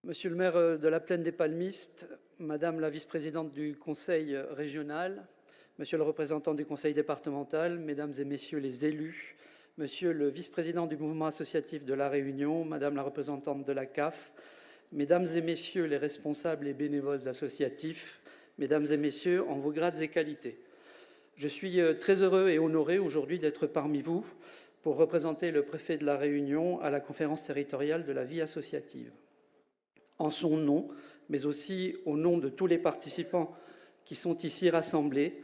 Monsieur le maire de la Plaine des Palmistes, Madame la vice-présidente du conseil régional, Monsieur le représentant du conseil départemental, Mesdames et Messieurs les élus, Monsieur le vice-président du mouvement associatif de La Réunion, Madame la représentante de la CAF, Mesdames et Messieurs les responsables et bénévoles associatifs, Mesdames et Messieurs, en vos grades et qualités. Je suis très heureux et honoré aujourd'hui d'être parmi vous pour représenter le préfet de La Réunion à la conférence territoriale de la vie associative. En son nom, mais aussi au nom de tous les participants qui sont ici rassemblés,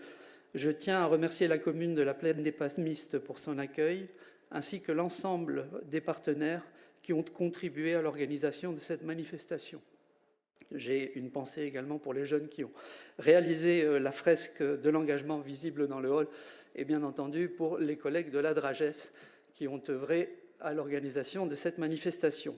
je tiens à remercier la commune de la Plaine des Palmistes pour son accueil, ainsi que l'ensemble des partenaires qui ont contribué à l'organisation de cette manifestation. J'ai une pensée également pour les jeunes qui ont réalisé la fresque de l'engagement visible dans le hall et bien entendu pour les collègues de la Drages qui ont œuvré à l'organisation de cette manifestation.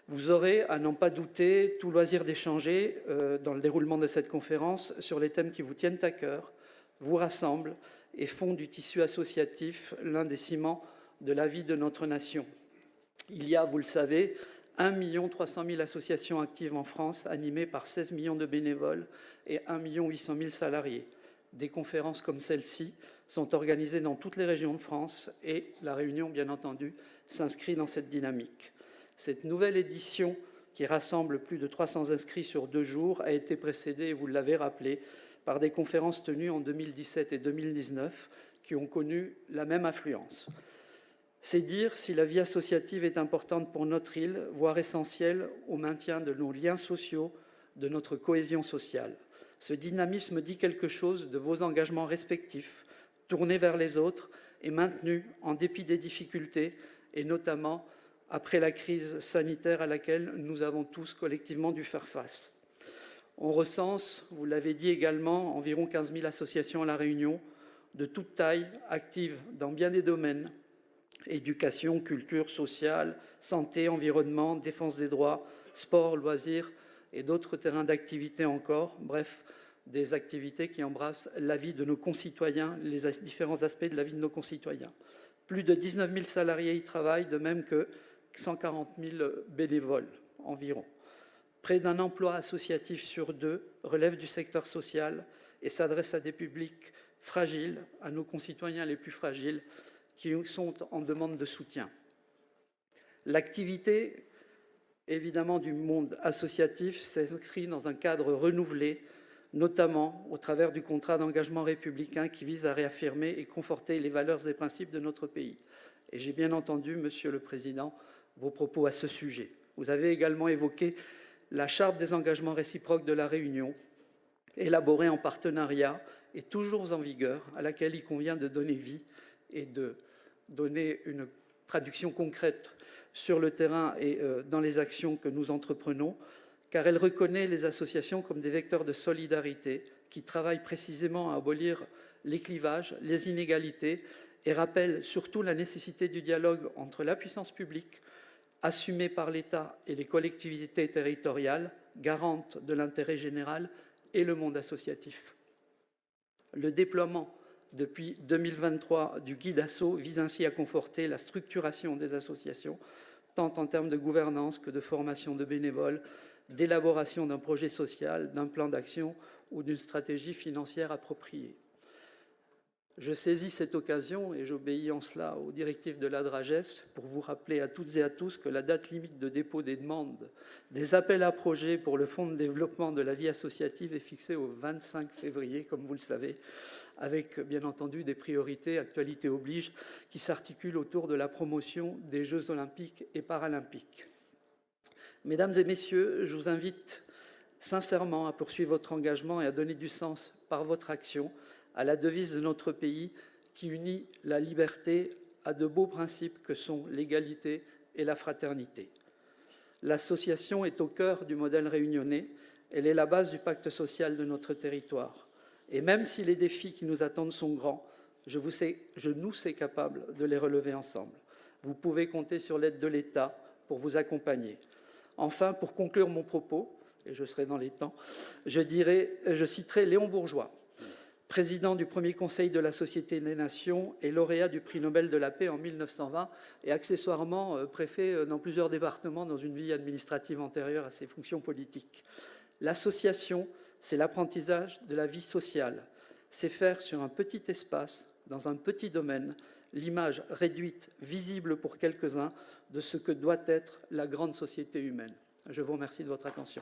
Vous aurez, à n'en pas douter, tout loisir d'échanger dans le déroulement de cette conférence sur les thèmes qui vous tiennent à cœur, vous rassemblent et font du tissu associatif l'un des ciments de la vie de notre nation. Il y a, vous le savez, 1 300 000 associations actives en France, animées par 16 millions de bénévoles et 1 800 000 salariés. Des conférences comme celle-ci sont organisées dans toutes les régions de France et La Réunion, bien entendu, s'inscrit dans cette dynamique. Cette nouvelle édition, qui rassemble plus de 300 inscrits sur 2 jours, a été précédée, vous l'avez rappelé, par des conférences tenues en 2017 et 2019 qui ont connu la même affluence. C'est dire si la vie associative est importante pour notre île, voire essentielle au maintien de nos liens sociaux, de notre cohésion sociale. Ce dynamisme dit quelque chose de vos engagements respectifs, tournés vers les autres et maintenus en dépit des difficultés, et notamment après la crise sanitaire à laquelle nous avons tous collectivement dû faire face. On recense, vous l'avez dit également, environ 15 000 associations à La Réunion, de toute taille, actives dans bien des domaines: éducation, culture, sociale, santé, environnement, défense des droits, sport, loisirs et d'autres terrains d'activité encore. Bref, des activités qui embrassent la vie de nos concitoyens, les différents aspects de la vie de nos concitoyens. Plus de 19 000 salariés y travaillent, de même que 140 000 bénévoles environ. Près d'un emploi associatif sur 2 relève du secteur social et s'adresse à des publics fragiles, à nos concitoyens les plus fragiles, qui sont en demande de soutien. L'activité, évidemment, du monde associatif s'inscrit dans un cadre renouvelé, notamment au travers du contrat d'engagement républicain qui vise à réaffirmer et conforter les valeurs et principes de notre pays. Et j'ai bien entendu, Monsieur le Président, vos propos à ce sujet. Vous avez également évoqué la charte des engagements réciproques de La Réunion, élaborée en partenariat et toujours en vigueur, à laquelle il convient de donner vie et de donner une traduction concrète sur le terrain et dans les actions que nous entreprenons, car elle reconnaît les associations comme des vecteurs de solidarité qui travaillent précisément à abolir les clivages, les inégalités, et rappelle surtout la nécessité du dialogue entre la puissance publique, assumée par l'État, et les collectivités territoriales, garantes de l'intérêt général, et le monde associatif. Le déploiement depuis 2023 du guide asso vise ainsi à conforter la structuration des associations, tant en termes de gouvernance que de formation de bénévoles, d'élaboration d'un projet social, d'un plan d'action ou d'une stratégie financière appropriée. Je saisis cette occasion, et j'obéis en cela aux directives de la Drages, pour vous rappeler à toutes et à tous que la date limite de dépôt des demandes, des appels à projets pour le Fonds de développement de la vie associative est fixée au 25 février, comme vous le savez, avec bien entendu des priorités, actualité oblige, qui s'articulent autour de la promotion des Jeux olympiques et paralympiques. Mesdames et messieurs, je vous invite sincèrement à poursuivre votre engagement et à donner du sens par votre action à la devise de notre pays qui unit la liberté à de beaux principes que sont l'égalité et la fraternité. L'association est au cœur du modèle réunionnais, elle est la base du pacte social de notre territoire. Et même si les défis qui nous attendent sont grands, je nous sais capables de les relever ensemble. Vous pouvez compter sur l'aide de l'État pour vous accompagner. Enfin, pour conclure mon propos, et je serai dans les temps, je citerai Léon Bourgeois. président du premier conseil de la Société des Nations et lauréat du prix Nobel de la paix en 1920 et accessoirement préfet dans plusieurs départements dans une vie administrative antérieure à ses fonctions politiques. L'association, c'est l'apprentissage de la vie sociale. C'est faire sur un petit espace, dans un petit domaine, l'image réduite, visible pour quelques-uns, de ce que doit être la grande société humaine. Je vous remercie de votre attention.